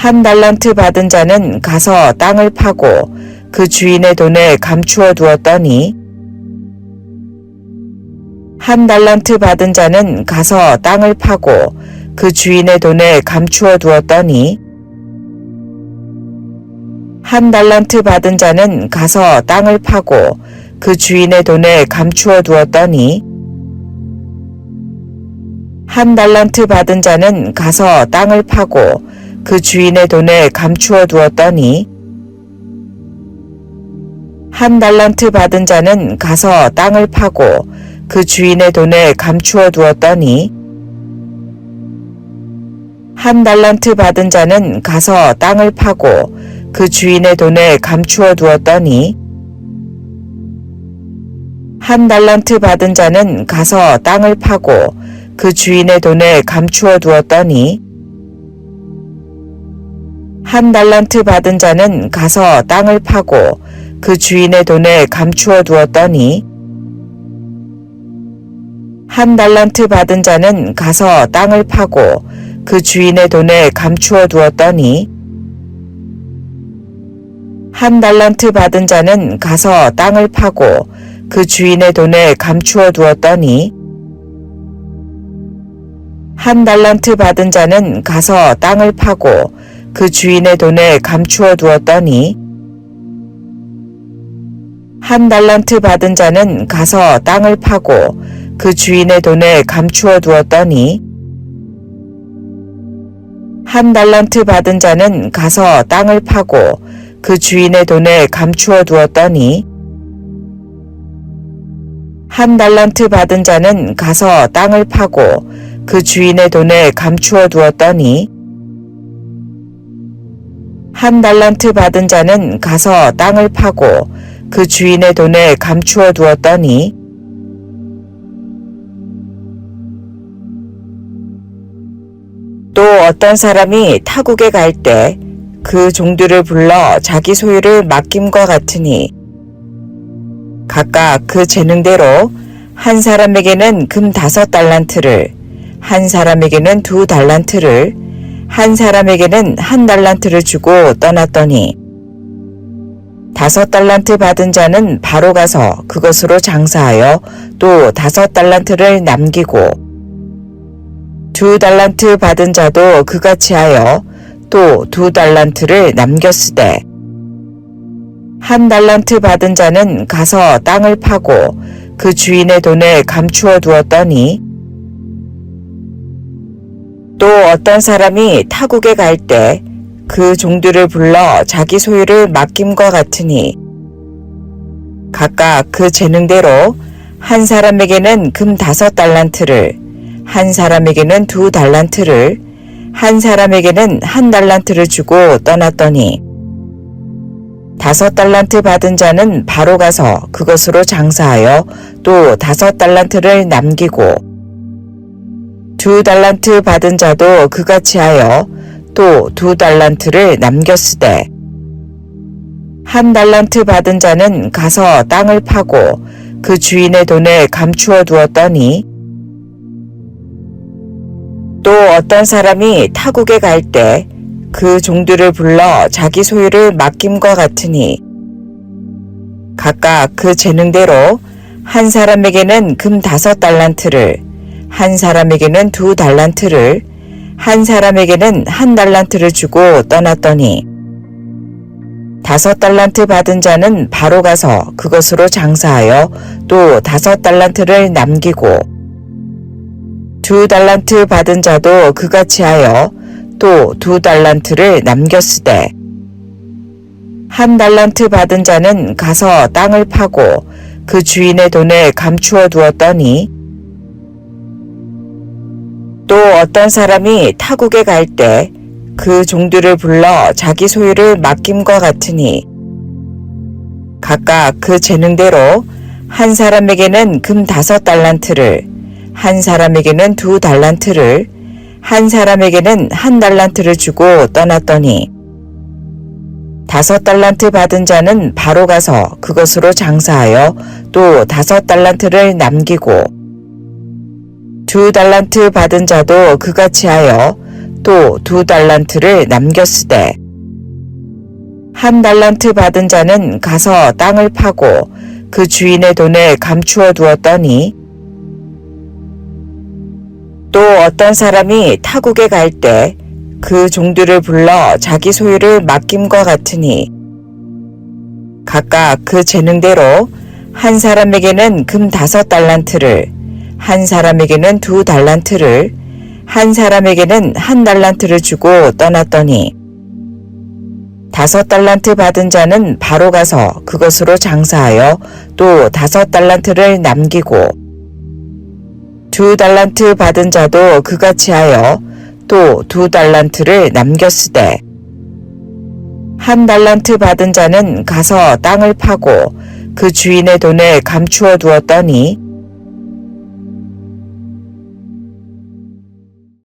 한 달란트 받은 자는 가서 땅을 파고 그 주인의 돈을 감추어 두었더니 한 달란트 받은 자는 가서 땅을 파고 그 주인의 돈을 감추어 두었더니 한 달란트 받은 자는 가서 땅을 파고 그 주인의 돈을 감추어 두었더니 한 달란트 받은 자는 가서 땅을 파고 그 주인의 돈을 감추어 두었더니 한 달란트 받은 자는 가서 땅을 파고 그 주인의 돈을 감추어 두었더니 한 달란트 받은 자는 가서 땅을 파고 그 주인의 돈을 감추어 두었더니 한 달란트 받은 자는 가서 땅을 파고 그 주인의 돈을 감추어 두었더니 한 달란트 받은 자는 가서 땅을 파고 그 주인의 돈을 감추어 두었더니 한 달란트 받은 자는 가서 땅을 파고 그 주인의 돈을 감추어 두었더니 한 달란트 받은 자는 가서 땅을 파고 그 주인의 돈을 감추어 두었더니 한 달란트 받은 자는 가서 땅을 파고 그 주인의 돈을 감추어 두었더니 한 달란트 받은 자는 가서 땅을 파고 그 주인의 돈을 감추어 두었더니 한 달란트 받은 자는 가서 땅을 파고 그 주인의 돈을 감추어 두었더니 한 달란트 받은 자는 가서 땅을 파고 그 주인의 돈을 감추어 두었더니 한 달란트 받은 자는 가서 땅을 파고 그 주인의 돈을 감추어 두었더니 또 어떤 사람이 타국에 갈 때 그 종들을 불러 자기 소유를 맡김과 같으니 각각 그 재능대로 한 사람에게는 금 5달란트를, 한 사람에게는 2달란트를, 한 사람에게는 1달란트를 주고 떠났더니 5달란트 받은 자는 바로 가서 그것으로 장사하여 또 5달란트를 남기고 2달란트 받은 자도 그같이 하여 또 2달란트를 남겼으되 1달란트 받은 자는 가서 땅을 파고 그 주인의 돈을 감추어 두었더니 또 어떤 사람이 타국에 갈 때 그 종들을 불러 자기 소유를 맡김과 같으니 각각 그 재능대로 한 사람에게는 금 5달란트를, 한 사람에게는 2달란트를, 한 사람에게는 1달란트를 주고 떠났더니 5달란트 받은 자는 바로 가서 그것으로 장사하여 또 5달란트를 남기고 2달란트 받은 자도 그같이 하여 또 2달란트를 남겼으되 1달란트 받은 자는 가서 땅을 파고 그 주인의 돈을 감추어 두었더니 또 어떤 사람이 타국에 갈 때 그 종들을 불러 자기 소유를 맡김과 같으니 각각 그 재능대로 한 사람에게는 금 5달란트를, 한 사람에게는 2달란트를, 한 사람에게는 1달란트를 주고 떠났더니 5달란트 받은 자는 바로 가서 그것으로 장사하여 또 5달란트를 남기고 2달란트 받은 자도 그같이 하여 또 2달란트를 남겼으되 1달란트 받은 자는 가서 땅을 파고 그 주인의 돈을 감추어 두었더니 또 어떤 사람이 타국에 갈 때 그 종들을 불러 자기 소유를 맡김과 같으니 각각 그 재능대로 한 사람에게는 금 5달란트를, 한 사람에게는 2달란트를, 한 사람에게는 1달란트를 주고 떠났더니 5달란트 받은 자는 바로 가서 그것으로 장사하여 또 5달란트를 남기고 2달란트 받은 자도 그같이 하여 또 2달란트를 남겼으되 한 달란트 받은 자는 가서 땅을 파고 그 주인의 돈을 감추어 두었더니 또 어떤 사람이 타국에 갈 때 그 종들을 불러 자기 소유를 맡김과 같으니 각각 그 재능대로 한 사람에게는 금 5달란트를, 한 사람에게는 2달란트를, 한 사람에게는 1달란트를 주고 떠났더니 5달란트 받은 자는 바로 가서 그것으로 장사하여 또 5달란트를 남기고 2달란트 받은 자도 그같이 하여 또 2달란트를 남겼으되 1달란트 받은 자는 가서 땅을 파고 그 주인의 돈을 감추어 두었더니